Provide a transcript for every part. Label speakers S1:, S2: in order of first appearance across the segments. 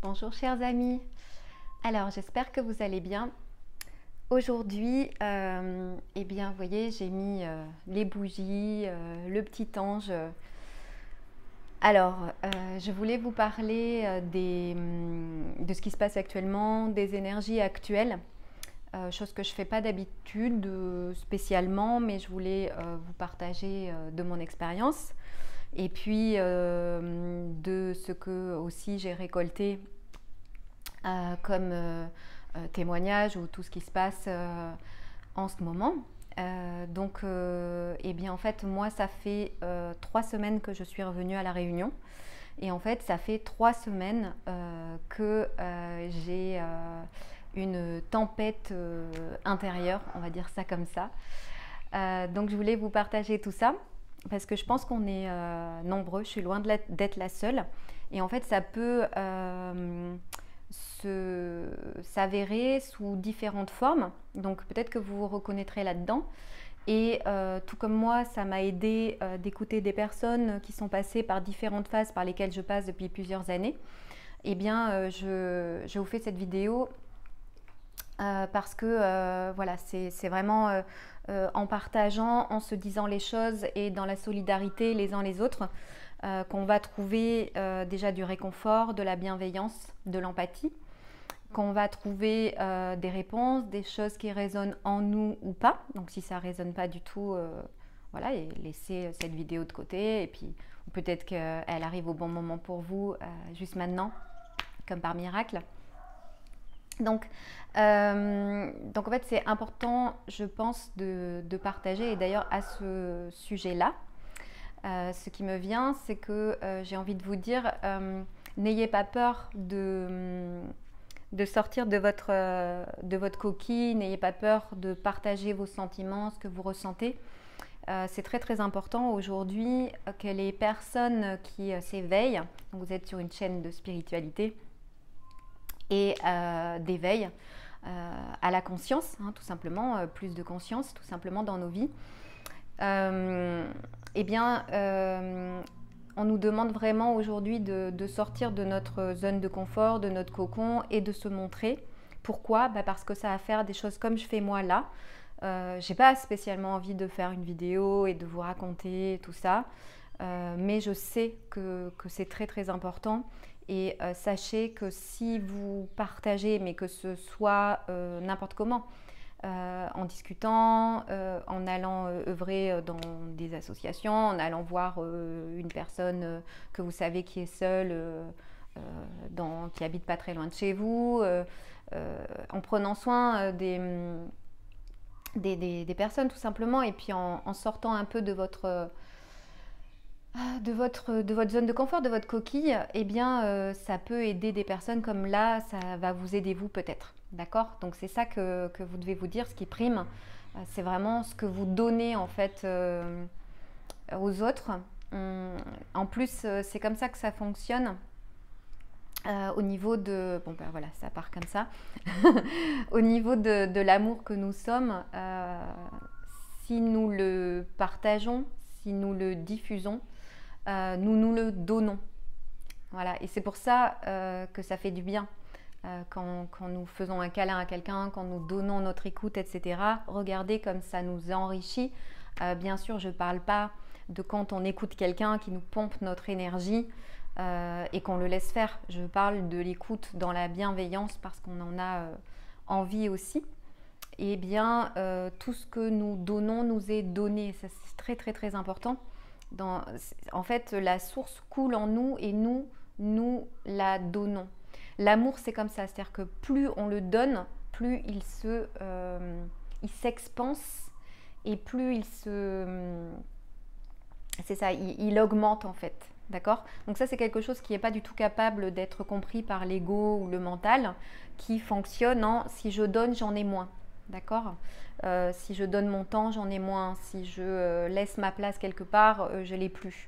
S1: Bonjour chers amis, alors j'espère que vous allez bien. Aujourd'hui, eh bien vous voyez j'ai mis les bougies, le petit ange. Alors je voulais vous parler de ce qui se passe actuellement, des énergies actuelles, chose que je ne fais pas d'habitude spécialement, mais je voulais vous partager de mon expérience. Et puis de ce que aussi j'ai récolté comme témoignage ou tout ce qui se passe en ce moment. Eh bien en fait moi ça fait 3 semaines que je suis revenue à La Réunion et en fait ça fait 3 semaines que j'ai une tempête intérieure, on va dire ça comme ça. Donc je voulais vous partager tout ça parce que je pense qu'on est nombreux, je suis loin d'être la seule et en fait ça peut s'avérer sous différentes formes, donc peut-être que vous vous reconnaîtrez là-dedans. Et tout comme moi, ça m'a aidé d'écouter des personnes qui sont passées par différentes phases par lesquelles je passe depuis plusieurs années. Eh bien, je vous fais cette vidéo parce que voilà, c'est vraiment en partageant, en se disant les choses et dans la solidarité les uns les autres qu'on va trouver déjà du réconfort, de la bienveillance, de l'empathie, qu'on va trouver des réponses, des choses qui résonnent en nous ou pas. Donc si ça ne résonne pas du tout, voilà, et laissez cette vidéo de côté. Et puis peut-être qu'elle arrive au bon moment pour vous, juste maintenant, comme par miracle. Donc en fait c'est important, je pense, de partager. Et d'ailleurs à ce sujet-là, ce qui me vient, c'est que j'ai envie de vous dire, n'ayez pas peur de sortir de votre coquille, n'ayez pas peur de partager vos sentiments, ce que vous ressentez. C'est très très important aujourd'hui que les personnes qui s'éveillent, donc vous êtes sur une chaîne de spiritualité et d'éveil à la conscience, hein, tout simplement, plus de conscience tout simplement dans nos vies. Eh bien, on nous demande vraiment aujourd'hui de sortir de notre zone de confort, de notre cocon et de se montrer. Pourquoi ? Parce que ça va faire des choses comme je fais moi là. J'ai pas spécialement envie de faire une vidéo et de vous raconter tout ça, mais je sais que c'est très très important. Et sachez que si vous partagez, mais que ce soit n'importe comment, en discutant, en allant œuvrer dans des associations, en allant voir une personne que vous savez qui est seule, qui habite pas très loin de chez vous, en prenant soin des personnes tout simplement, et puis en sortant un peu de votre zone de confort, de votre coquille, eh bien ça peut aider des personnes comme là, ça va vous aider vous peut-être. D'accord ? Donc c'est ça que vous devez vous dire, ce qui prime, c'est vraiment ce que vous donnez en fait aux autres. En plus, c'est comme ça que ça fonctionne. Au niveau de... Bon ben voilà, ça part comme ça. Au niveau de l'amour que nous sommes, si nous le partageons, si nous le diffusons, nous nous le donnons. Voilà, et c'est pour ça que ça fait du bien. Quand nous faisons un câlin à quelqu'un, quand nous donnons notre écoute, etc. Regardez comme ça nous enrichit. Bien sûr, je ne parle pas de quand on écoute quelqu'un qui nous pompe notre énergie et qu'on le laisse faire. Je parle de l'écoute dans la bienveillance parce qu'on en a envie aussi. Et bien, tout ce que nous donnons nous est donné. Ça, c'est très très très important. En fait, la source coule en nous et nous la donnons. L'amour, c'est comme ça, c'est-à-dire que plus on le donne, plus il s'expanse et plus c'est ça, il augmente en fait, d'accord ? Donc ça, c'est quelque chose qui n'est pas du tout capable d'être compris par l'ego ou le mental, qui fonctionne en si je donne, j'en ai moins, d'accord ? Si je donne mon temps, j'en ai moins. Si je laisse ma place quelque part, je l'ai plus.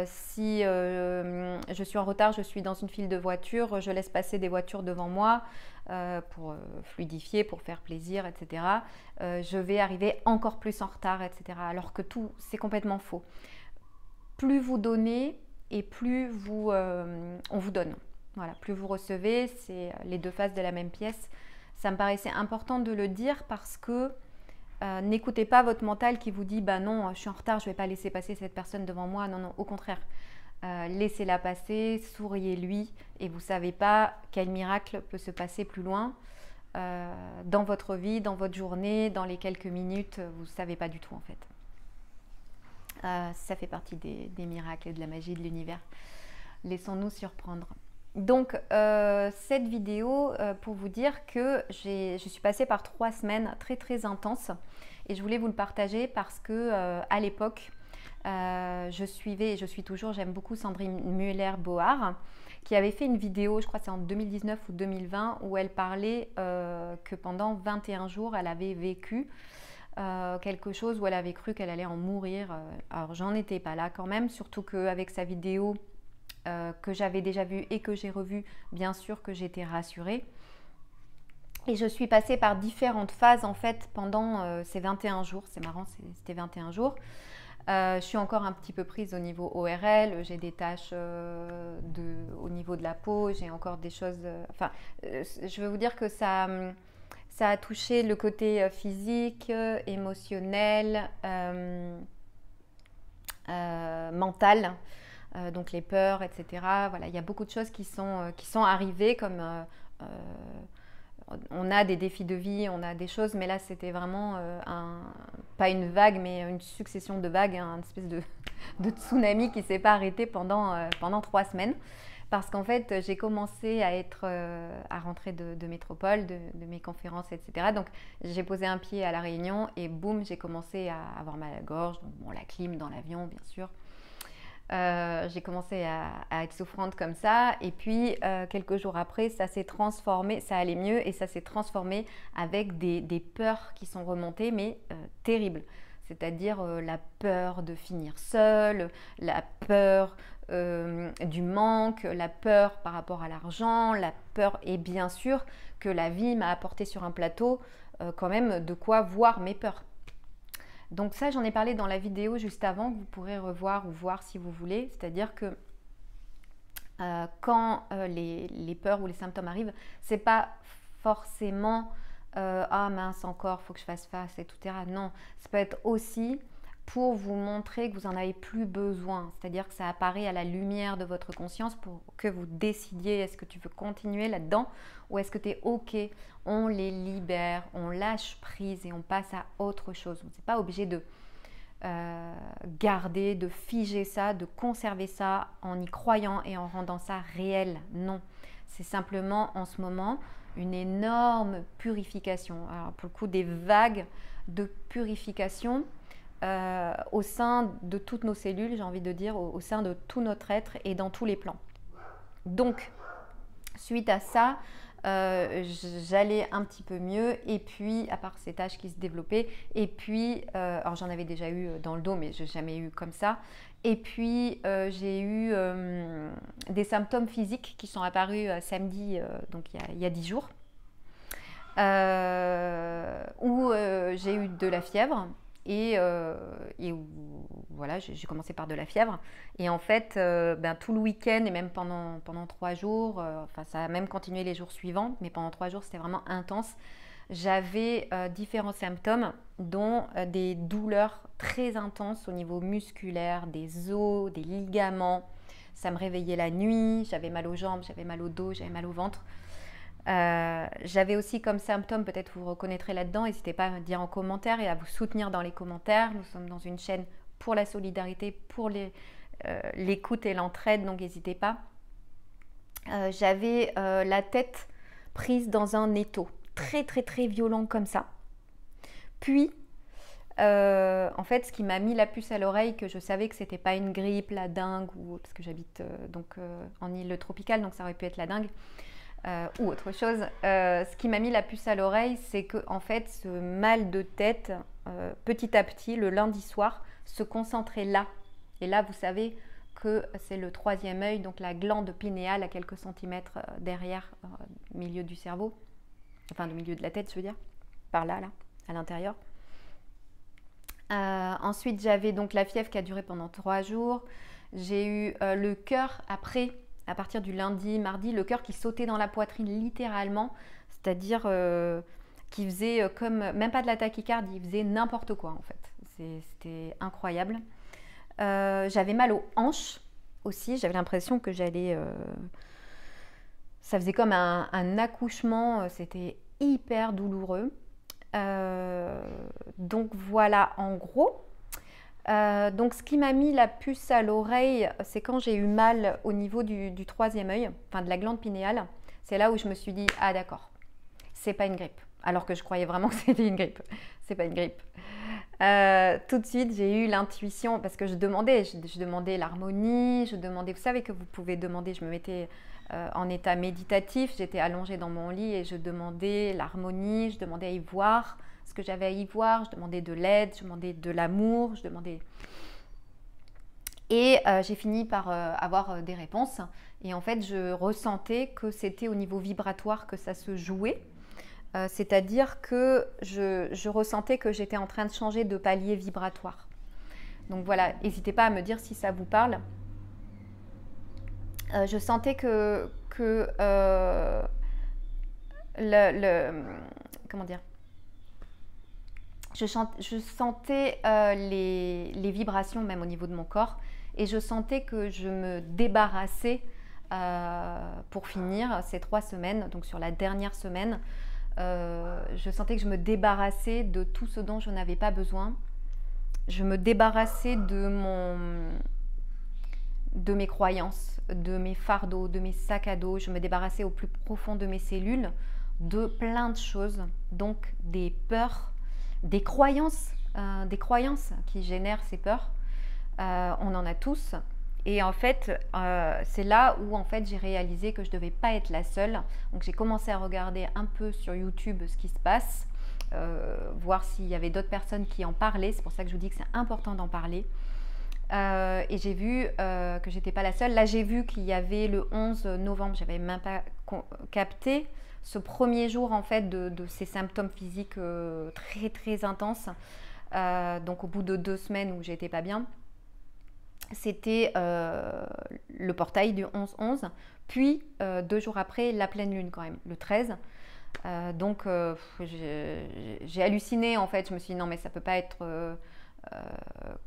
S1: Si je suis en retard, je suis dans une file de voitures, je laisse passer des voitures devant moi pour fluidifier, pour faire plaisir, etc. Je vais arriver encore plus en retard, etc. Alors que tout, c'est complètement faux. Plus vous donnez et plus on vous donne. Voilà, plus vous recevez, c'est les deux faces de la même pièce. Ça me paraissait important de le dire parce que n'écoutez pas votre mental qui vous dit bah non, je suis en retard, je ne vais pas laisser passer cette personne devant moi. Non, non, au contraire. Laissez-la passer, souriez-lui et vous ne savez pas quel miracle peut se passer plus loin dans votre vie, dans votre journée, dans les quelques minutes, vous ne savez pas du tout en fait. Ça fait partie des miracles et de la magie de l'univers. Laissons-nous surprendre. Donc cette vidéo pour vous dire que je suis passée par 3 semaines très très intenses et je voulais vous le partager parce que à l'époque je suivais et je suis toujours, j'aime beaucoup Sandrine Muller-Bohar qui avait fait une vidéo, je crois que c'est en 2019 ou 2020 où elle parlait que pendant 21 jours elle avait vécu quelque chose où elle avait cru qu'elle allait en mourir. Alors j'en étais pas là quand même, surtout qu'avec sa vidéo que j'avais déjà vue et que j'ai revue, bien sûr que j'étais rassurée. Et je suis passée par différentes phases en fait pendant ces 21 jours. C'est marrant, c'était 21 jours. Je suis encore un petit peu prise au niveau ORL, j'ai des tâches au niveau de la peau, j'ai encore des choses... je veux vous dire que ça a touché le côté physique, émotionnel, mental, donc les peurs, etc. Voilà, il y a beaucoup de choses qui sont arrivées comme... on a des défis de vie, on a des choses, mais là c'était vraiment pas une vague, mais une succession de vagues, une espèce de tsunami qui ne s'est pas arrêté pendant 3 semaines. Parce qu'en fait, j'ai commencé à rentrer de métropole, de mes conférences, etc. Donc, j'ai posé un pied à La Réunion et boum, j'ai commencé à avoir mal à la gorge. Donc, bon, la clim dans l'avion, bien sûr. J'ai commencé à être souffrante comme ça. Et puis, quelques jours après, ça s'est transformé, ça allait mieux et ça s'est transformé avec des peurs qui sont remontées, mais terribles. C'est-à-dire la peur de finir seule, la peur du manque, la peur par rapport à l'argent, la peur et bien sûr que la vie m'a apporté sur un plateau quand même de quoi voir mes peurs. Donc ça j'en ai parlé dans la vidéo juste avant que vous pourrez revoir ou voir si vous voulez, c'est-à-dire que quand les peurs ou les symptômes arrivent, c'est pas forcément ah mince encore, faut que je fasse face, etc. Non, ça peut être aussi pour vous montrer que vous n'en avez plus besoin. C'est-à-dire que ça apparaît à la lumière de votre conscience pour que vous décidiez est-ce que tu veux continuer là-dedans ou est-ce que tu es OK, on les libère, on lâche prise et on passe à autre chose. On n'est pas obligé de garder, de figer ça, de conserver ça en y croyant et en rendant ça réel. Non, c'est simplement en ce moment une énorme purification. Alors pour le coup, des vagues de purification au sein de toutes nos cellules, j'ai envie de dire, au sein de tout notre être et dans tous les plans. Donc, suite à ça, j'allais un petit peu mieux et puis, à part ces tâches qui se développaient, et puis, alors j'en avais déjà eu dans le dos, mais je n'ai jamais eu comme ça. Et puis, j'ai eu des symptômes physiques qui sont apparus samedi, donc il y a 10 jours, où j'ai eu de la fièvre. Et voilà, j'ai commencé par de la fièvre. Et en fait, tout le week-end et même pendant 3 jours, ça a même continué les jours suivants, mais pendant 3 jours, c'était vraiment intense. J'avais différents symptômes, dont des douleurs très intenses au niveau musculaire, des os, des ligaments. Ça me réveillait la nuit, j'avais mal aux jambes, j'avais mal au dos, j'avais mal au ventre. J'avais aussi comme symptôme, peut-être vous reconnaîtrez là-dedans, n'hésitez pas à me dire en commentaire et à vous soutenir dans les commentaires. Nous sommes dans une chaîne pour la solidarité, pour l'écoute et l'entraide, donc n'hésitez pas. J'avais la tête prise dans un étau, très très très violent comme ça. Puis, en fait, ce qui m'a mis la puce à l'oreille, que je savais que c'était pas une grippe, la dengue, parce que j'habite en île tropicale, donc ça aurait pu être la dengue. Ou autre chose. Ce qui m'a mis la puce à l'oreille, c'est que en fait, ce mal de tête, petit à petit, le lundi soir, se concentrait là. Et là, vous savez que c'est le 3e œil, donc la glande pinéale à quelques centimètres derrière, au milieu du cerveau, enfin, au milieu de la tête, je veux dire, par là, à l'intérieur. Ensuite, j'avais donc la fièvre qui a duré pendant 3 jours. J'ai eu le cœur après à partir du lundi, mardi, le cœur qui sautait dans la poitrine littéralement, c'est-à-dire qui faisait comme, même pas de la tachycardie, il faisait n'importe quoi en fait. C'était incroyable. J'avais mal aux hanches aussi, j'avais l'impression que j'allais... ça faisait comme un accouchement, c'était hyper douloureux. Donc voilà en gros. Donc ce qui m'a mis la puce à l'oreille, c'est quand j'ai eu mal au niveau du troisième œil, enfin de la glande pinéale. C'est là où je me suis dit, ah d'accord, c'est pas une grippe. Alors que je croyais vraiment que c'était une grippe. C'est pas une grippe. Tout de suite, j'ai eu l'intuition, parce que je demandais l'harmonie, je demandais, vous savez que vous pouvez demander, je me mettais en état méditatif, j'étais allongée dans mon lit et je demandais l'harmonie, je demandais à y voir ce que j'avais à y voir, je demandais de l'aide, je demandais de l'amour, je demandais... Et j'ai fini par avoir des réponses. Et en fait, je ressentais que c'était au niveau vibratoire que ça se jouait. C'est-à-dire que je ressentais que j'étais en train de changer de palier vibratoire. Donc voilà, n'hésitez pas à me dire si ça vous parle. Je sentais que comment dire, je sentais les vibrations même au niveau de mon corps et je sentais que je me débarrassais pour finir ces 3 semaines, donc sur la dernière semaine, je sentais que je me débarrassais de tout ce dont je n'avais pas besoin. Je me débarrassais de mes croyances, de mes fardeaux, de mes sacs à dos. Je me débarrassais au plus profond de mes cellules de plein de choses, donc des peurs, des croyances qui génèrent ces peurs. On en a tous. Et en fait, c'est là où en fait, j'ai réalisé que je ne devais pas être la seule. Donc j'ai commencé à regarder un peu sur YouTube ce qui se passe, voir s'il y avait d'autres personnes qui en parlaient. C'est pour ça que je vous dis que c'est important d'en parler. Et j'ai vu que j'étais pas la seule. Là, j'ai vu qu'il y avait le 11 novembre, j'avais même pas capté ce premier jour en fait de ces symptômes physiques très très intenses. Donc au bout de 2 semaines où j'étais pas bien, c'était le portail du 11-11, puis 2 jours après la pleine lune quand même, le 13. Donc j'ai halluciné en fait. Je me suis dit non mais ça peut pas être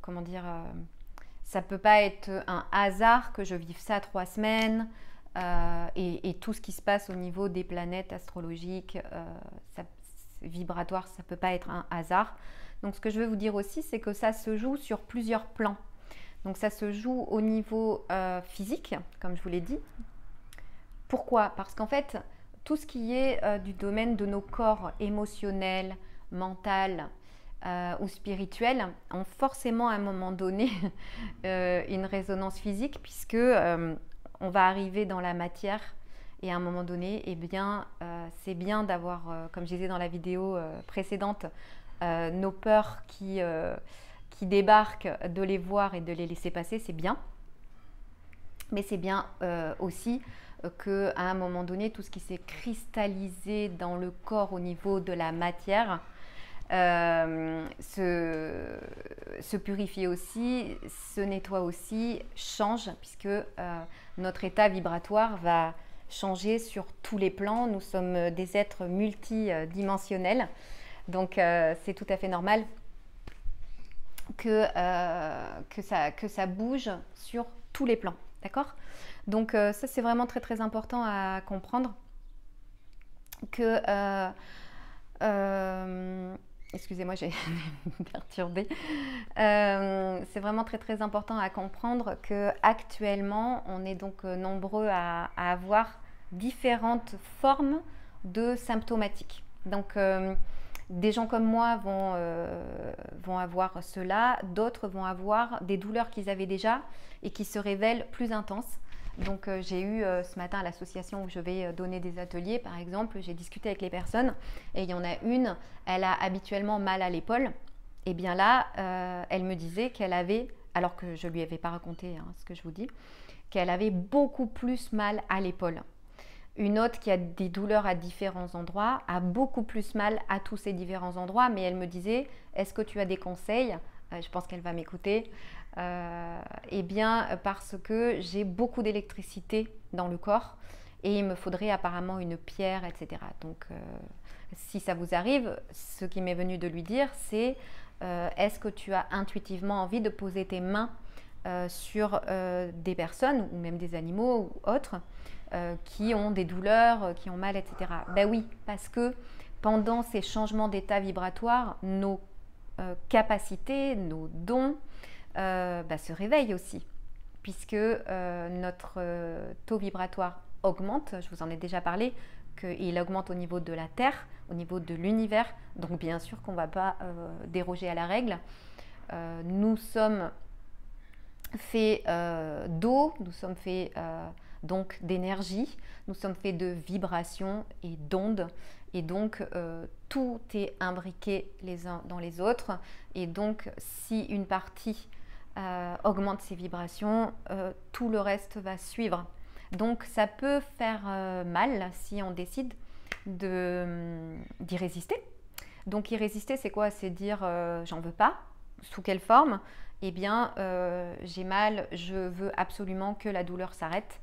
S1: comment dire, ça peut pas être un hasard que je vive ça 3 semaines et tout ce qui se passe au niveau des planètes astrologiques, vibratoires, ça peut pas être un hasard. Donc ce que je veux vous dire aussi, c'est que ça se joue sur plusieurs plans. Donc ça se joue au niveau physique, comme je vous l'ai dit. Pourquoi? Parce qu'en fait, tout ce qui est du domaine de nos corps émotionnels, mental ou spirituel ont forcément à un moment donné une résonance physique, puisque on va arriver dans la matière et à un moment donné, eh bien, c'est bien d'avoir, comme je disais dans la vidéo précédente, nos peurs qui débarquent, de les voir et de les laisser passer, c'est bien. Mais c'est bien aussi qu'à un moment donné, tout ce qui s'est cristallisé dans le corps au niveau de la matière se purifie aussi, se nettoie aussi, change, puisque notre état vibratoire va changer sur tous les plans. Nous sommes des êtres multidimensionnels, donc c'est tout à fait normal que ça bouge sur tous les plans, d'accord? Donc ça c'est vraiment très très important à comprendre que excusez-moi, j'ai perturbé. C'est vraiment très très important à comprendre que actuellement on est donc nombreux à avoir différentes formes de symptomatiques. Donc des gens comme moi vont avoir cela, d'autres vont avoir des douleurs qu'ils avaient déjà et qui se révèlent plus intenses. Donc j'ai eu ce matin à l'association où je vais donner des ateliers par exemple, j'ai discuté avec les personnes et il y en a une, elle a habituellement mal à l'épaule. Et bien là, elle me disait qu'elle avait, alors que je lui avais pas raconté ce que je vous dis, qu'elle avait beaucoup plus mal à l'épaule. Une autre qui a des douleurs à différents endroits a beaucoup plus mal à tous ces différents endroits, mais elle me disait, est-ce que tu as des conseils? Je pense qu'elle va m'écouter. Eh bien, parce que j'ai beaucoup d'électricité dans le corps et il me faudrait apparemment une pierre, etc. Donc, si ça vous arrive, ce qui m'est venu de lui dire, c'est est-ce que tu as intuitivement envie de poser tes mains sur des personnes ou même des animaux ou autres qui ont des douleurs, qui ont mal, etc. Ben oui, parce que pendant ces changements d'état vibratoire, nos capacités, nos dons se réveillent aussi, puisque notre taux vibratoire augmente. Je vous en ai déjà parlé, qu'il augmente au niveau de la Terre, au niveau de l'univers. Donc bien sûr qu'on ne va pas déroger à la règle. Nous sommes faits d'eau, nous sommes faits donc d'énergie, nous sommes faits de vibrations et d'ondes. Et donc, tout est imbriqué les uns dans les autres. Et donc, si une partie augmente ses vibrations, tout le reste va suivre. Donc, ça peut faire mal si on décide d'y résister. Donc, y résister, c'est quoi? C'est dire j'en veux pas. Sous quelle forme? Eh bien, j'ai mal, je veux absolument que la douleur s'arrête.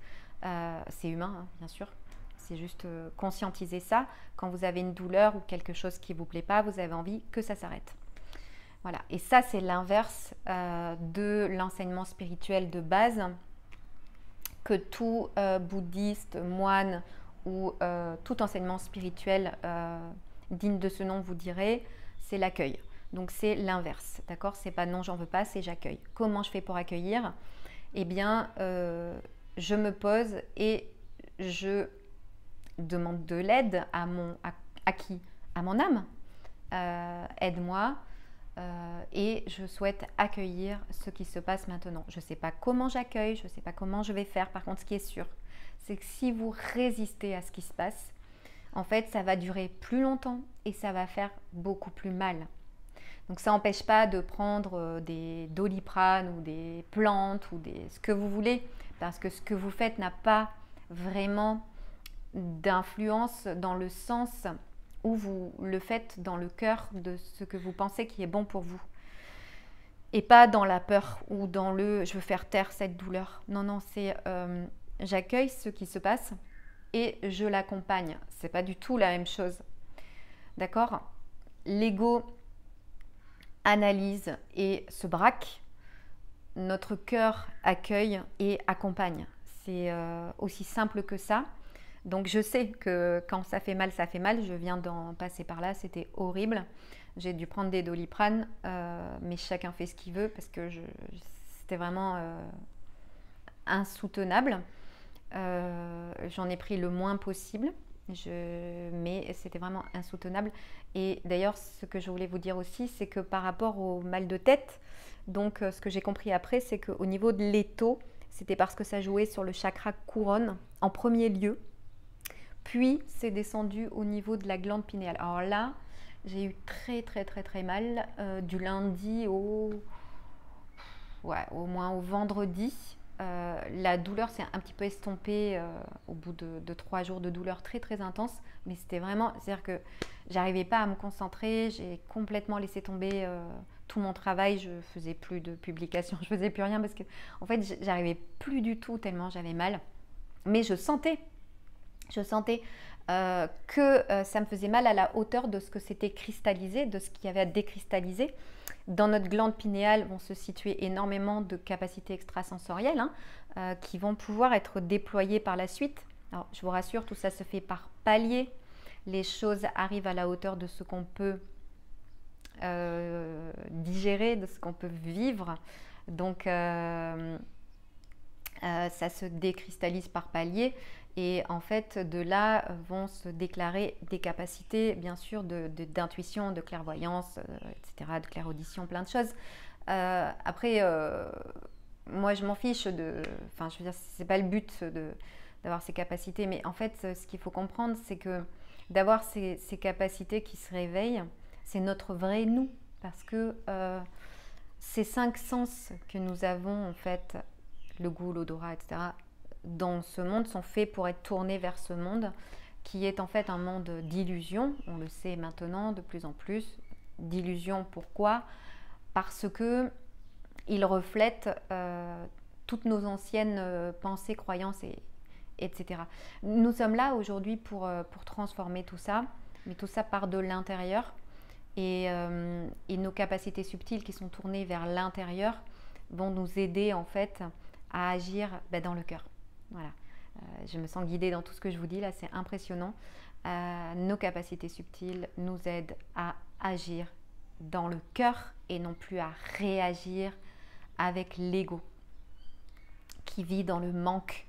S1: C'est humain, hein, bien sûr. C'est juste conscientiser ça. Quand vous avez une douleur ou quelque chose qui ne vous plaît pas, vous avez envie que ça s'arrête. Voilà. Et ça, c'est l'inverse de l'enseignement spirituel de base que tout bouddhiste, moine ou tout enseignement spirituel digne de ce nom vous dirait, c'est l'accueil. Donc c'est l'inverse, d'accord? C'est pas non, j'en veux pas, c'est j'accueille. Comment je fais pour accueillir? Eh bien, je me pose et je demande de l'aide à qui? À mon âme. Aide-moi et je souhaite accueillir ce qui se passe maintenant. Je ne sais pas comment j'accueille, je ne sais pas comment je vais faire. Par contre, ce qui est sûr, c'est que si vous résistez à ce qui se passe, en fait, ça va durer plus longtemps et ça va faire beaucoup plus mal. Donc ça n'empêche pas de prendre des Doliprane ou des plantes ou ce que vous voulez, parce que ce que vous faites n'a pas vraiment d'influence dans le sens où vous le faites dans le cœur de ce que vous pensez qui est bon pour vous. Et pas dans la peur ou dans le je veux faire taire cette douleur. Non, non, c'est j'accueille ce qui se passe et je l'accompagne. C'est pas du tout la même chose. D'accord? L'ego analyse et se braque. Notre cœur accueille et accompagne. C'est aussi simple que ça. Donc je sais que quand ça fait mal, ça fait mal. Je viens d'en passer par là, c'était horrible. J'ai dû prendre des Doliprane, mais chacun fait ce qu'il veut parce que c'était vraiment insoutenable. J'en ai pris le moins possible, mais c'était vraiment insoutenable. Et d'ailleurs, ce que je voulais vous dire aussi, c'est que par rapport au mal de tête, donc ce que j'ai compris après, c'est qu'au niveau de l'étau, c'était parce que ça jouait sur le chakra couronne en premier lieu. Puis, c'est descendu au niveau de la glande pinéale. Alors là, j'ai eu très mal du lundi au moins au vendredi. La douleur s'est un petit peu estompée au bout de 3 jours de douleur très intense. Mais c'était vraiment, c'est-à-dire que j'arrivais pas à me concentrer. J'ai complètement laissé tomber tout mon travail. Je faisais plus de publications, je faisais plus rien parce que en fait, j'arrivais plus du tout tellement j'avais mal. Mais je sentais que ça me faisait mal à la hauteur de ce que s'était cristallisé, de ce qu'il y avait à décristalliser. Dans notre glande pinéale vont se situer énormément de capacités extrasensorielles qui vont pouvoir être déployées par la suite. Alors, je vous rassure, tout ça se fait par paliers. Les choses arrivent à la hauteur de ce qu'on peut digérer, de ce qu'on peut vivre. Donc, ça se décristallise par paliers. Et en fait, de là vont se déclarer des capacités, bien sûr, d'intuition, de clairvoyance, etc., de clairaudition, plein de choses. Après, moi, je m'en fiche enfin, je veux dire, c'est pas le but d'avoir ces capacités. Mais en fait, ce qu'il faut comprendre, c'est que d'avoir ces capacités qui se réveillent, c'est notre vrai nous. Parce que ces 5 sens que nous avons, en fait, le goût, l'odorat, etc., dans ce monde sont faits pour être tournés vers ce monde qui est en fait un monde d'illusion. On le sait maintenant de plus en plus. D'illusion, pourquoi? Parce que il reflète toutes nos anciennes pensées, croyances, etc. Nous sommes là aujourd'hui pour transformer tout ça, mais tout ça part de l'intérieur. Et nos capacités subtiles qui sont tournées vers l'intérieur vont nous aider en fait à agir dans le cœur. Voilà. Je me sens guidée dans tout ce que je vous dis là, c'est impressionnant. Nos capacités subtiles nous aident à agir dans le cœur et non plus à réagir avec l'ego qui vit dans le manque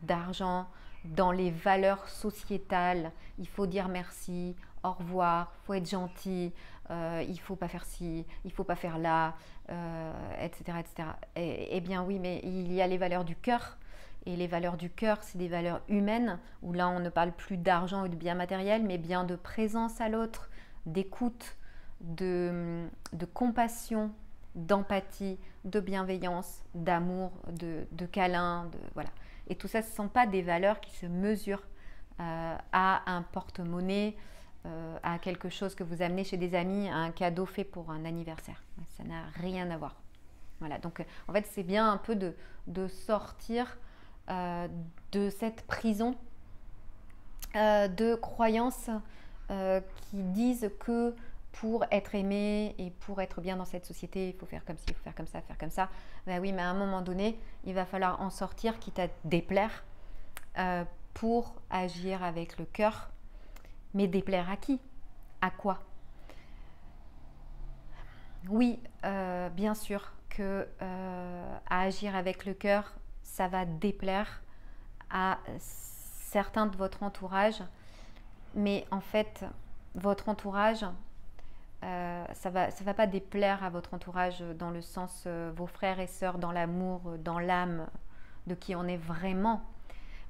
S1: d'argent, dans les valeurs sociétales. Il faut dire merci, au revoir, il faut être gentil, il ne faut pas faire ci, il ne faut pas faire là, etc. etc. Eh bien oui, mais il y a les valeurs du cœur. Et les valeurs du cœur, c'est des valeurs humaines, où là on ne parle plus d'argent ou de biens matériels, mais bien de présence à l'autre, d'écoute, de compassion, d'empathie, de bienveillance, d'amour, de câlin, voilà. Et tout ça, ce ne sont pas des valeurs qui se mesurent à un porte-monnaie, à quelque chose que vous amenez chez des amis, à un cadeau fait pour un anniversaire. Ça n'a rien à voir. Voilà, donc en fait, c'est bien un peu de sortir de cette prison de croyances qui disent que pour être aimé et pour être bien dans cette société, il faut faire comme ci, il faut faire comme ça, faire comme ça. Ben oui, mais à un moment donné, il va falloir en sortir, quitte à déplaire, pour agir avec le cœur. Mais déplaire à qui? À quoi? Oui, bien sûr que à agir avec le cœur, ça va déplaire à certains de votre entourage. Mais en fait, votre entourage, ça va pas déplaire à votre entourage dans le sens vos frères et sœurs dans l'amour, dans l'âme de qui on est vraiment.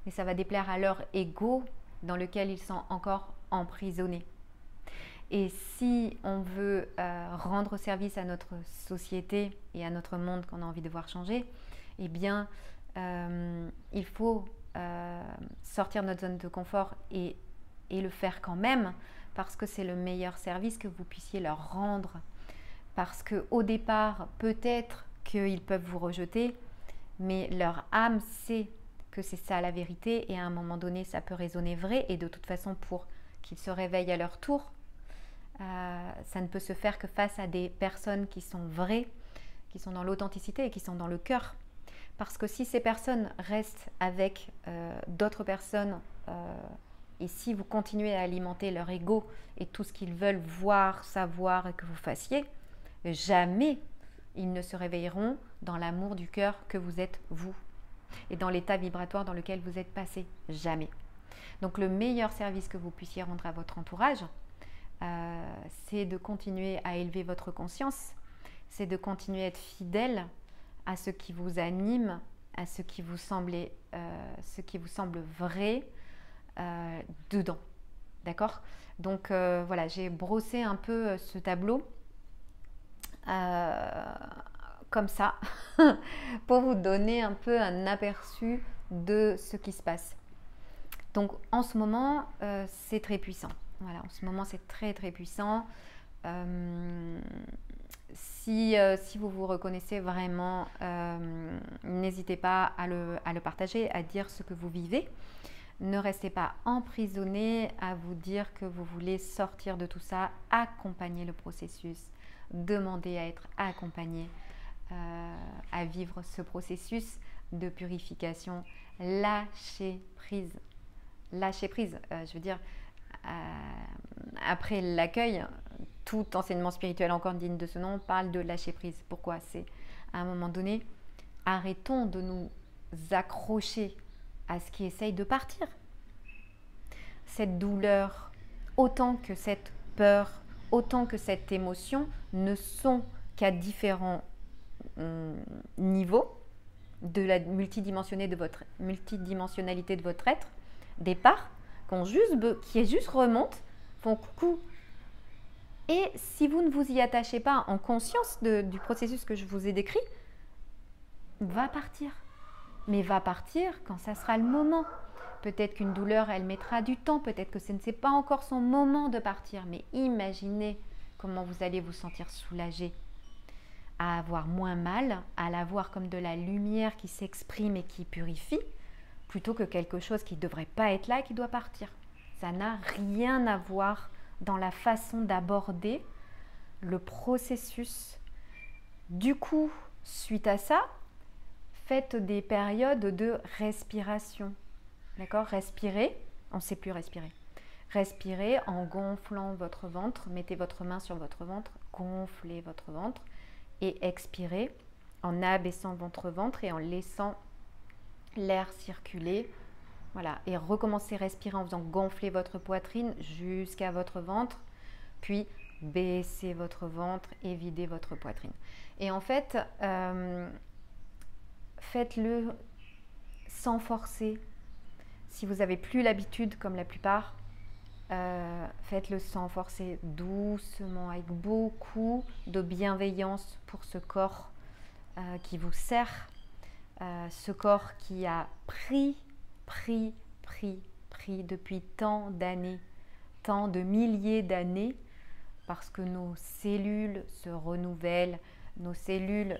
S1: Mais ça va déplaire à leur ego dans lequel ils sont encore emprisonnés. Et si on veut rendre service à notre société et à notre monde qu'on a envie de voir changer, eh bien, il faut sortir de notre zone de confort et le faire quand même, parce que c'est le meilleur service que vous puissiez leur rendre. Parce qu'au départ, peut-être qu'ils peuvent vous rejeter, mais leur âme sait que c'est ça la vérité, et à un moment donné, ça peut résonner vrai, et de toute façon, pour qu'ils se réveillent à leur tour, ça ne peut se faire que face à des personnes qui sont vraies, qui sont dans l'authenticité et qui sont dans le cœur. Parce que si ces personnes restent avec d'autres personnes, et si vous continuez à alimenter leur ego et tout ce qu'ils veulent voir, savoir et que vous fassiez, jamais ils ne se réveilleront dans l'amour du cœur que vous êtes vous et dans l'état vibratoire dans lequel vous êtes passé. Jamais. Donc le meilleur service que vous puissiez rendre à votre entourage, c'est de continuer à élever votre conscience, c'est de continuer à être fidèle à ce qui vous anime, à ce qui vous semble vrai dedans. D'accord? Donc voilà, j'ai brossé un peu ce tableau comme ça pour vous donner un peu un aperçu de ce qui se passe. Donc en ce moment, c'est très puissant. Voilà, en ce moment, c'est très très puissant. Si vous vous reconnaissez vraiment, n'hésitez pas à le partager, à dire ce que vous vivez. Ne restez pas emprisonné à vous dire que vous voulez sortir de tout ça. Accompagnez le processus. Demandez à être accompagné, à vivre ce processus de purification. Lâchez prise. Lâchez prise, je veux dire, après l'accueil, tout enseignement spirituel encore digne de ce nom parle de lâcher prise. Pourquoi? C'est à un moment donné, arrêtons de nous accrocher à ce qui essaye de partir. Cette douleur, autant que cette peur, autant que cette émotion, ne sont qu'à différents niveaux de la multidimensionnalité de votre être, des parts qui juste remontent, font coucou. Et si vous ne vous y attachez pas en conscience du processus que je vous ai décrit, va partir. Mais va partir quand ça sera le moment. Peut-être qu'une douleur, elle mettra du temps, peut-être que ce n'est pas encore son moment de partir. Mais imaginez comment vous allez vous sentir soulagé à avoir moins mal, à la voir comme de la lumière qui s'exprime et qui purifie, plutôt que quelque chose qui ne devrait pas être là et qui doit partir. Ça n'a rien à voir dans la façon d'aborder le processus. Du coup, suite à ça, faites des périodes de respiration. D'accord? Respirez, on ne sait plus respirer. Respirez en gonflant votre ventre, mettez votre main sur votre ventre, gonflez votre ventre et expirez en abaissant votre ventre et en laissant l'air circuler. Voilà, et recommencez à respirer en faisant gonfler votre poitrine jusqu'à votre ventre, puis baissez votre ventre et videz votre poitrine. Et en fait, faites-le sans forcer. Si vous n'avez plus l'habitude, comme la plupart, faites-le sans forcer, doucement, avec beaucoup de bienveillance pour ce corps qui vous sert, ce corps qui a pris depuis tant d'années, tant de milliers d'années, parce que nos cellules se renouvellent, nos cellules,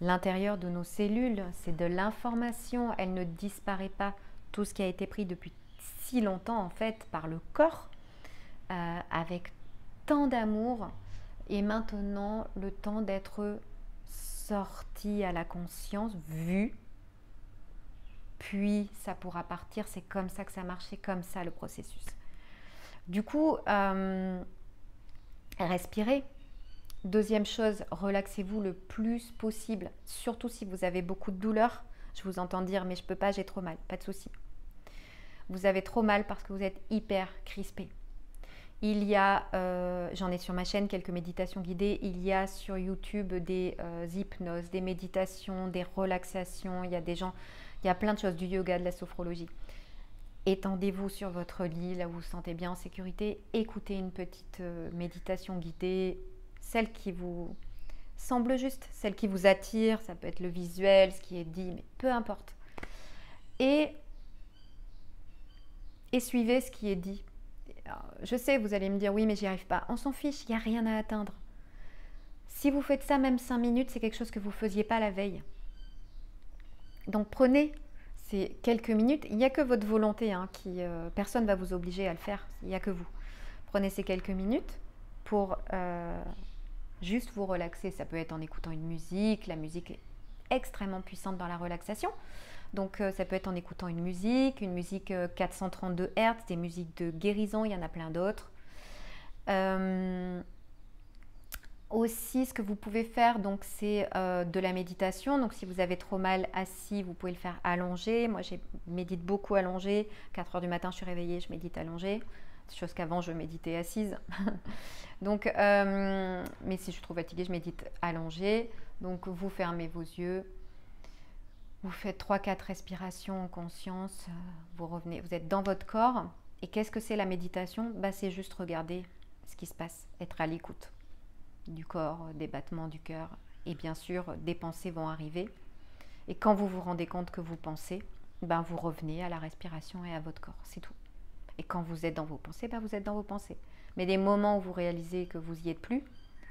S1: l'intérieur de nos cellules, c'est de l'information, elle ne disparaît pas. Tout ce qui a été pris depuis si longtemps en fait par le corps, avec tant d'amour, et maintenant le temps d'être sorti à la conscience, vu, puis ça pourra partir. C'est comme ça que ça marche, c'est comme ça le processus. Du coup, respirez. Deuxième chose, relaxez-vous le plus possible, surtout si vous avez beaucoup de douleur. Je vous entends dire mais je peux pas, j'ai trop mal, pas de souci. Vous avez trop mal parce que vous êtes hyper crispé. Il y a, j'en ai sur ma chaîne quelques méditations guidées, il y a sur YouTube des hypnoses, des méditations, des relaxations, il y a des gens, il y a plein de choses, du yoga, de la sophrologie. Étendez-vous sur votre lit, là où vous vous sentez bien en sécurité, écoutez une petite méditation guidée, celle qui vous semble juste, celle qui vous attire, ça peut être le visuel, ce qui est dit, mais peu importe. Et suivez ce qui est dit. Alors, je sais, vous allez me dire, oui, mais j'y arrive pas. On s'en fiche, il n'y a rien à atteindre. Si vous faites ça même 5 minutes, c'est quelque chose que vous ne faisiez pas la veille. Donc prenez ces quelques minutes. Il n'y a que votre volonté, personne ne va vous obliger à le faire. Il n'y a que vous. Prenez ces quelques minutes pour juste vous relaxer. Ça peut être en écoutant une musique. La musique est extrêmement puissante dans la relaxation. Donc ça peut être en écoutant une musique 432 Hz, des musiques de guérison, il y en a plein d'autres. Aussi, ce que vous pouvez faire, donc c'est de la méditation. Donc si vous avez trop mal assis, vous pouvez le faire allongé. Moi, je médite beaucoup allongé. 4 heures du matin, je suis réveillée, je médite allongé. Chose qu'avant, je méditais assise. Donc, mais si je suis trop fatiguée, je médite allongé. Donc vous fermez vos yeux. Vous faites 3-4 respirations en conscience, vous revenez, vous êtes dans votre corps. Et qu'est-ce que c'est la méditation? C'est juste regarder ce qui se passe, être à l'écoute du corps, des battements du cœur. Et bien sûr, des pensées vont arriver. Et quand vous vous rendez compte que vous pensez, vous revenez à la respiration et à votre corps, c'est tout. Et quand vous êtes dans vos pensées, vous êtes dans vos pensées. Mais des moments où vous réalisez que vous n'y êtes plus,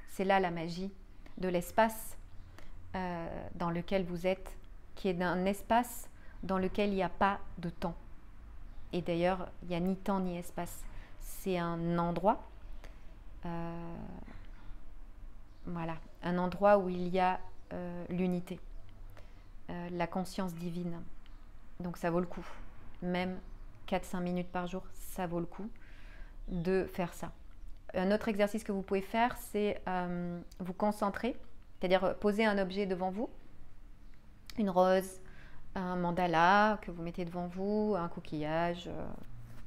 S1: c'est là la magie de l'espace dans lequel vous êtes, qui est d'un espace dans lequel il n'y a pas de temps. Et d'ailleurs, il n'y a ni temps ni espace. C'est un endroit, voilà, un endroit où il y a l'unité, la conscience divine. Donc ça vaut le coup. Même 4-5 minutes par jour, ça vaut le coup de faire ça. Un autre exercice que vous pouvez faire, c'est vous concentrer, c'est-à-dire poser un objet devant vous, une rose, un mandala que vous mettez devant vous, un coquillage,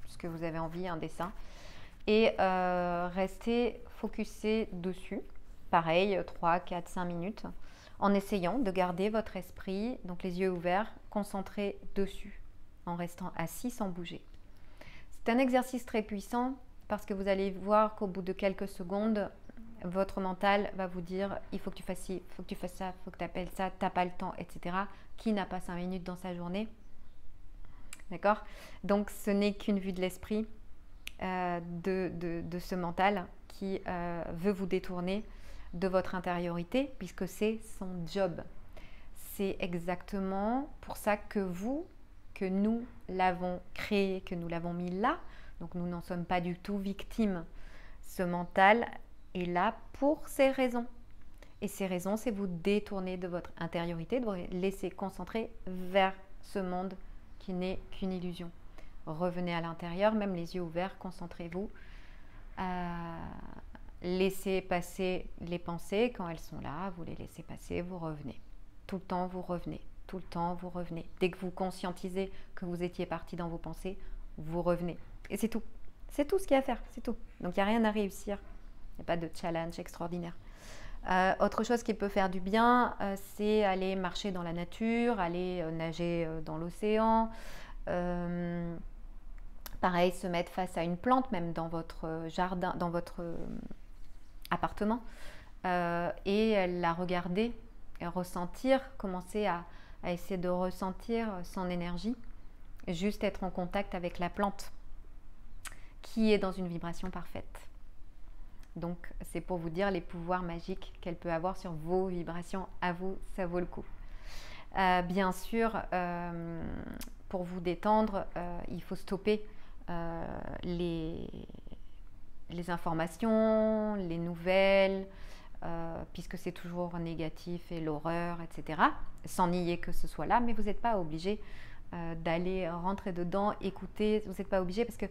S1: ce que vous avez envie, un dessin, et restez focusé dessus, pareil, 3, 4, 5 minutes, en essayant de garder votre esprit, donc les yeux ouverts, concentré dessus, en restant assis sans bouger. C'est un exercice très puissant parce que vous allez voir qu'au bout de quelques secondes, votre mental va vous dire il faut que tu fasses ci, il faut que tu fasses ça, il faut que tu appelles ça, tu n'as pas le temps, etc. Qui n'a pas 5 minutes dans sa journée? D'accord? Donc ce n'est qu'une vue de l'esprit de ce mental qui veut vous détourner de votre intériorité, puisque c'est son job. C'est exactement pour ça que nous l'avons créé, que nous l'avons mis là. Donc nous n'en sommes pas du tout victimes. Ce mental est là pour ces raisons. Et ces raisons, c'est vous détourner de votre intériorité, de vous laisser concentrer vers ce monde qui n'est qu'une illusion. Revenez à l'intérieur, même les yeux ouverts, concentrez-vous. Laissez passer les pensées quand elles sont là, vous les laissez passer, vous revenez. Tout le temps, vous revenez. Tout le temps, vous revenez. Dès que vous conscientisez que vous étiez parti dans vos pensées, vous revenez. Et c'est tout. C'est tout ce qu'il y a à faire, c'est tout. Donc, il n'y a rien à réussir. Il n'y a pas de challenge extraordinaire. Autre chose qui peut faire du bien, c'est aller marcher dans la nature, aller nager dans l'océan. Pareil, se mettre face à une plante, même dans votre jardin, dans votre appartement, et la regarder, ressentir, commencer à essayer de ressentir son énergie, juste être en contact avec la plante qui est dans une vibration parfaite. Donc c'est pour vous dire les pouvoirs magiques qu'elle peut avoir sur vos vibrations. À vous, ça vaut le coup. Bien sûr, pour vous détendre, il faut stopper les informations, les nouvelles, puisque c'est toujours négatif et l'horreur, etc. Sans nier que ce soit là, mais vous n'êtes pas obligé d'aller rentrer dedans, écouter. Vous n'êtes pas obligé parce que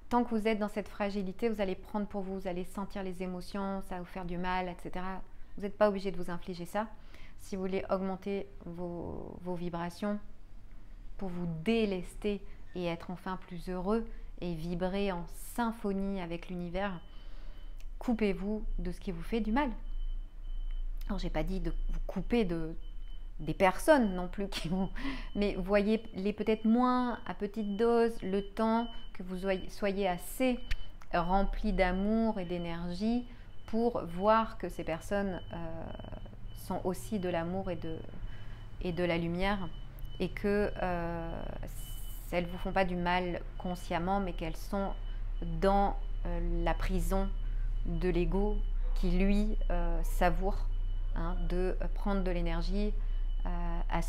S1: tant que vous êtes dans cette fragilité, vous allez prendre pour vous, vous allez sentir les émotions, ça va vous faire du mal, etc. Vous n'êtes pas obligé de vous infliger ça. Si vous voulez augmenter vos vibrations pour vous délester et être enfin plus heureux et vibrer en symphonie avec l'univers, coupez-vous de ce qui vous fait du mal. Alors, j'ai pas dit de vous couper des personnes non plus qui vous... Mais voyez-les peut-être moins à petite dose, le temps que vous soyez assez rempli d'amour et d'énergie pour voir que ces personnes sont aussi de l'amour et de la lumière, et que elles ne vous font pas du mal consciemment, mais qu'elles sont dans la prison de l'ego qui, lui, savoure de prendre de l'énergie à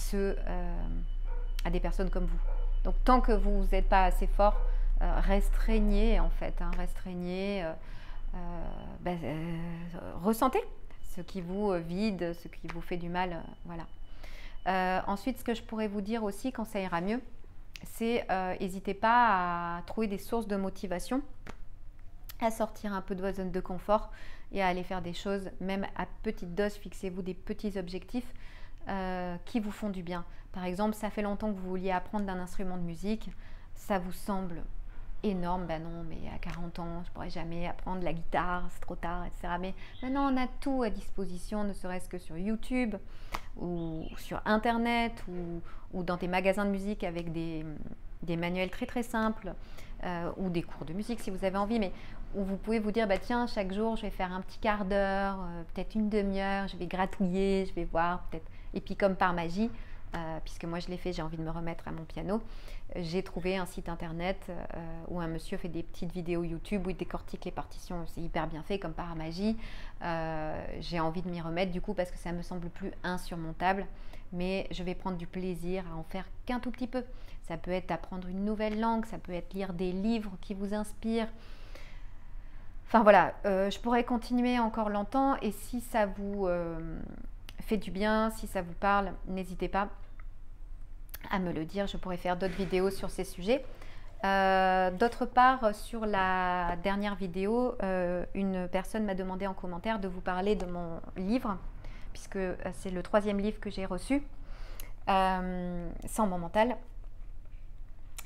S1: des personnes comme vous. Donc tant que vous n'êtes pas assez fort, restreignez en fait, ressentez ce qui vous vide, ce qui vous fait du mal, voilà. Ensuite, ce que je pourrais vous dire aussi quand ça ira mieux, c'est n'hésitez pas à trouver des sources de motivation, à sortir un peu de votre zone de confort et à aller faire des choses, même à petite dose. Fixez-vous des petits objectifs qui vous font du bien. Par exemple, ça fait longtemps que vous vouliez apprendre d'un instrument de musique, ça vous semble énorme, ben non, mais à 40 ans, je ne pourrais jamais apprendre la guitare, c'est trop tard, etc. Mais maintenant, on a tout à disposition, ne serait-ce que sur YouTube ou sur Internet ou dans des magasins de musique avec des manuels très très simples ou des cours de musique si vous avez envie, mais où vous pouvez vous dire, bah tiens, chaque jour, je vais faire un petit quart d'heure, peut-être une demi-heure, je vais gratouiller, je vais voir, peut-être. Et puis comme par magie, puisque moi je l'ai fait, j'ai envie de me remettre à mon piano, j'ai trouvé un site internet où un monsieur fait des petites vidéos YouTube où il décortique les partitions, c'est hyper bien fait comme par magie. J'ai envie de m'y remettre du coup parce que ça me semble plus insurmontable, mais je vais prendre du plaisir à en faire qu'un tout petit peu. Ça peut être apprendre une nouvelle langue, ça peut être lire des livres qui vous inspirent. Enfin voilà, je pourrais continuer encore longtemps, et si ça vous fait du bien, si ça vous parle, n'hésitez pas à me le dire, je pourrais faire d'autres vidéos sur ces sujets. D'autre part, sur la dernière vidéo, une personne m'a demandé en commentaire de vous parler de mon livre, puisque c'est le 3e livre que j'ai reçu, Sans mon mental.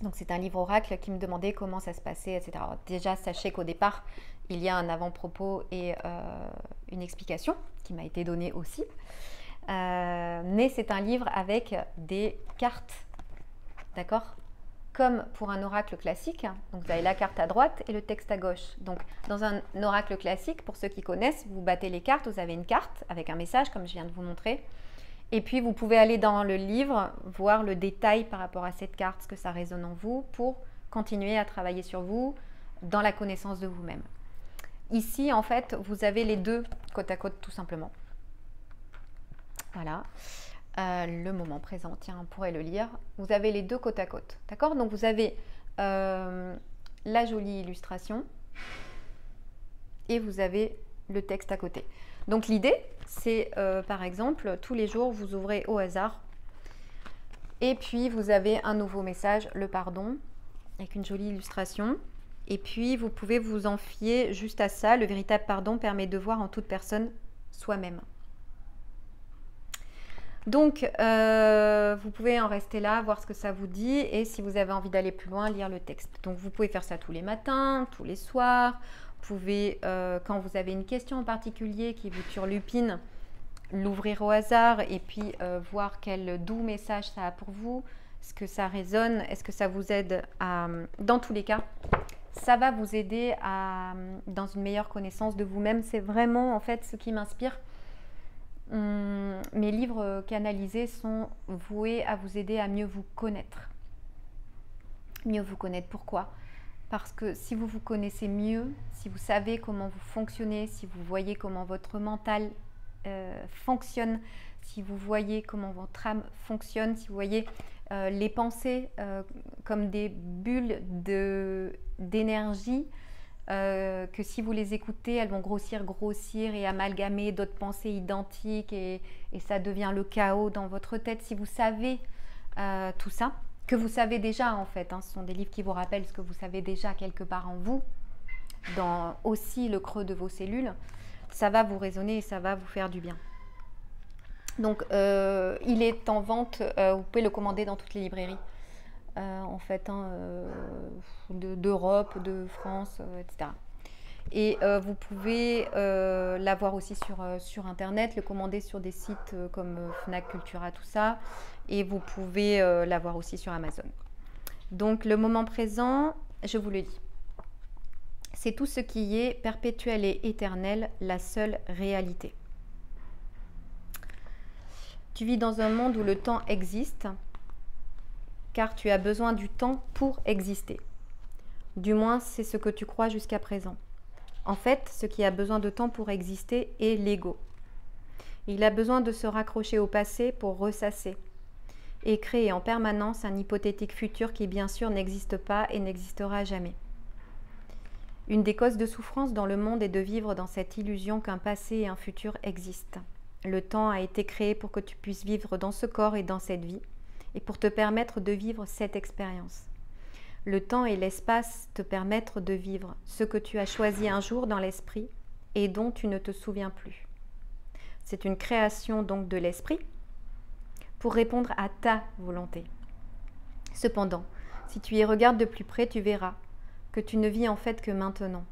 S1: Donc c'est un livre oracle qui me demandait comment ça se passait, etc. Alors, déjà, sachez qu'au départ, il y a un avant-propos et une explication qui m'a été donnée aussi. Mais c'est un livre avec des cartes, d'accord? Comme pour un oracle classique, donc vous avez la carte à droite et le texte à gauche. Donc dans un oracle classique, pour ceux qui connaissent, vous battez les cartes, vous avez une carte avec un message comme je viens de vous montrer. Et puis vous pouvez aller dans le livre, voir le détail par rapport à cette carte, ce que ça résonne en vous, pour continuer à travailler sur vous dans la connaissance de vous-même. Ici, en fait, vous avez les deux côte à côte, tout simplement. Voilà. Le moment présent, tiens, on pourrait le lire. Vous avez les deux côte à côte, d'accord? Donc, vous avez la jolie illustration et vous avez le texte à côté. Donc, l'idée, c'est, par exemple, tous les jours, vous ouvrez au hasard et puis vous avez un nouveau message, le pardon, avec une jolie illustration. Et puis, vous pouvez vous en fier juste à ça. Le véritable pardon permet de voir en toute personne soi-même. Donc, vous pouvez en rester là, voir ce que ça vous dit. Et si vous avez envie d'aller plus loin, lire le texte. Donc, vous pouvez faire ça tous les matins, tous les soirs. Vous pouvez, quand vous avez une question en particulier qui vous turlupine, l'ouvrir au hasard et puis voir quel doux message ça a pour vous. Est-ce que ça résonne? Est-ce que ça vous aide à... Dans tous les cas, ça va vous aider dans une meilleure connaissance de vous-même. C'est vraiment en fait ce qui m'inspire. Mes livres canalisés sont voués à vous aider à mieux vous connaître. Mieux vous connaître, pourquoi? Parce que si vous vous connaissez mieux, si vous savez comment vous fonctionnez, si vous voyez comment votre mental fonctionne, si vous voyez comment votre âme fonctionne, si vous voyez les pensées comme des bulles d'énergie, que si vous les écoutez, elles vont grossir et amalgamer d'autres pensées identiques et ça devient le chaos dans votre tête. Si vous savez tout ça, que vous savez déjà en fait, ce sont des livres qui vous rappellent ce que vous savez déjà quelque part en vous, dans aussi le creux de vos cellules, ça va vous résonner et ça va vous faire du bien. Donc il est en vente, vous pouvez le commander dans toutes les librairies. En fait, d'Europe, de France, etc. Et vous pouvez l'avoir aussi sur Internet, le commander sur des sites comme Fnac, Cultura, tout ça. Et vous pouvez l'avoir aussi sur Amazon. Donc, le moment présent, je vous le dis. C'est tout ce qui est perpétuel et éternel, la seule réalité. Tu vis dans un monde où le temps existe, car tu as besoin du temps pour exister. Du moins, c'est ce que tu crois jusqu'à présent. En fait, ce qui a besoin de temps pour exister est l'ego. Il a besoin de se raccrocher au passé pour ressasser et créer en permanence un hypothétique futur qui bien sûr n'existe pas et n'existera jamais. Une des causes de souffrance dans le monde est de vivre dans cette illusion qu'un passé et un futur existent. Le temps a été créé pour que tu puisses vivre dans ce corps et dans cette vie, et pour te permettre de vivre cette expérience. Le temps et l'espace te permettent de vivre ce que tu as choisi un jour dans l'esprit et dont tu ne te souviens plus. C'est une création donc de l'esprit pour répondre à ta volonté. Cependant, si tu y regardes de plus près, tu verras que tu ne vis en fait que maintenant.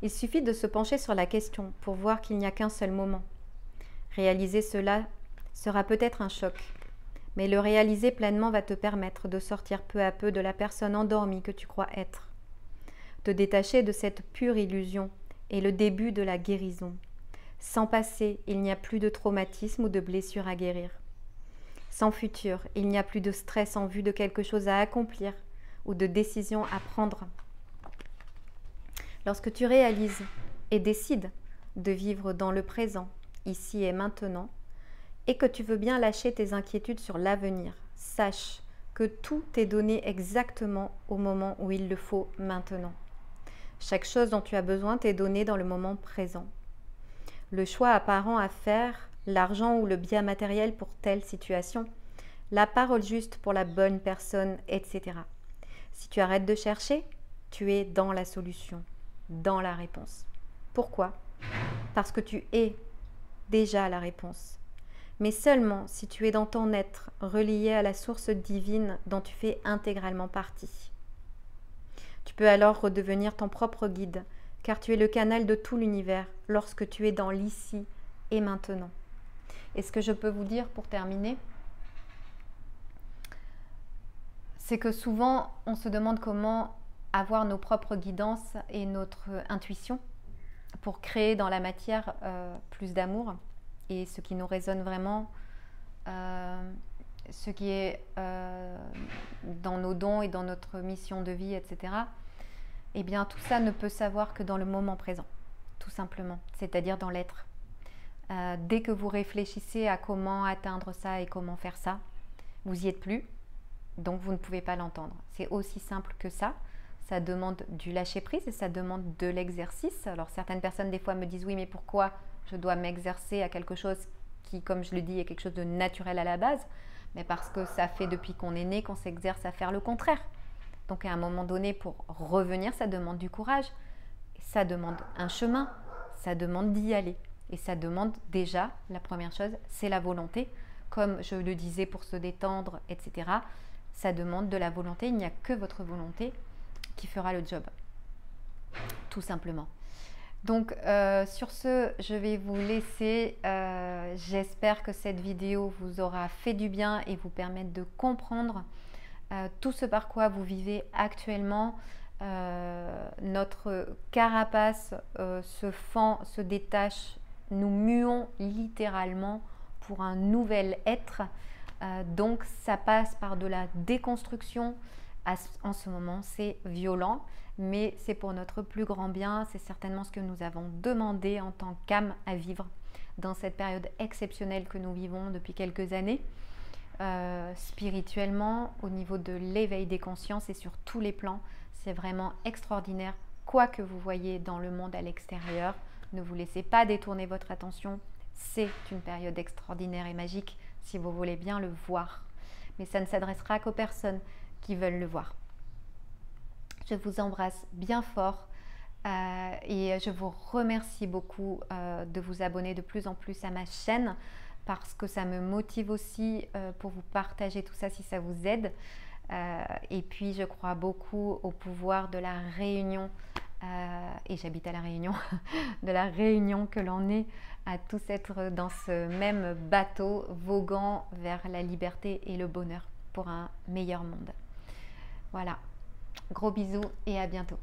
S1: Il suffit de se pencher sur la question pour voir qu'il n'y a qu'un seul moment. Réaliser cela sera peut-être un choc, mais le réaliser pleinement va te permettre de sortir peu à peu de la personne endormie que tu crois être. Te détacher de cette pure illusion est le début de la guérison. Sans passé, il n'y a plus de traumatisme ou de blessure à guérir. Sans futur, il n'y a plus de stress en vue de quelque chose à accomplir ou de décision à prendre. Lorsque tu réalises et décides de vivre dans le présent, ici et maintenant, et que tu veux bien lâcher tes inquiétudes sur l'avenir, sache que tout est donné exactement au moment où il le faut maintenant. Chaque chose dont tu as besoin t'est donnée dans le moment présent. Le choix apparent à faire, l'argent ou le bien matériel pour telle situation, la parole juste pour la bonne personne, etc. Si tu arrêtes de chercher, tu es dans la solution, dans la réponse. Pourquoi? Parce que tu es déjà la réponse. Mais seulement si tu es dans ton être, relié à la source divine dont tu fais intégralement partie. Tu peux alors redevenir ton propre guide, car tu es le canal de tout l'univers lorsque tu es dans l'ici et maintenant. Et ce que je peux vous dire pour terminer, c'est que souvent on se demande comment avoir nos propres guidances et notre intuition pour créer dans la matière plus d'amour et ce qui nous résonne vraiment, ce qui est dans nos dons et dans notre mission de vie, etc. eh bien tout ça ne peut savoir que dans le moment présent, tout simplement, c'est-à-dire dans l'être. Dès que vous réfléchissez à comment atteindre ça et comment faire ça, vous n'y êtes plus, donc vous ne pouvez pas l'entendre. C'est aussi simple que ça. Ça demande du lâcher-prise et ça demande de l'exercice. Alors certaines personnes des fois me disent oui, mais pourquoi je dois m'exercer à quelque chose qui, comme je le dis, est quelque chose de naturel à la base? Mais parce que ça fait depuis qu'on est né qu'on s'exerce à faire le contraire. Donc à un moment donné, pour revenir, ça demande du courage, ça demande un chemin, ça demande d'y aller. Et ça demande déjà, la première chose, c'est la volonté. Comme je le disais pour se détendre, etc. Ça demande de la volonté. Il n'y a que votre volonté qui fera le job. Tout simplement. Donc sur ce, je vais vous laisser. J'espère que cette vidéo vous aura fait du bien et vous permettre de comprendre tout ce par quoi vous vivez actuellement. Notre carapace se fend, se détache, nous muons littéralement pour un nouvel être. Donc ça passe par de la déconstruction. En ce moment, c'est violent, mais c'est pour notre plus grand bien. C'est certainement ce que nous avons demandé en tant qu'âme à vivre dans cette période exceptionnelle que nous vivons depuis quelques années. Spirituellement, au niveau de l'éveil des consciences et sur tous les plans, c'est vraiment extraordinaire. Quoi que vous voyez dans le monde à l'extérieur, ne vous laissez pas détourner votre attention. C'est une période extraordinaire et magique si vous voulez bien le voir. Mais ça ne s'adressera qu'aux personnes qui veulent le voir. Je vous embrasse bien fort et je vous remercie beaucoup de vous abonner de plus en plus à ma chaîne parce que ça me motive aussi pour vous partager tout ça si ça vous aide. Et puis je crois beaucoup au pouvoir de la réunion et j'habite à la Réunion, de la réunion que l'on est à tous être dans ce même bateau voguant vers la liberté et le bonheur pour un meilleur monde. Voilà, gros bisous et à bientôt.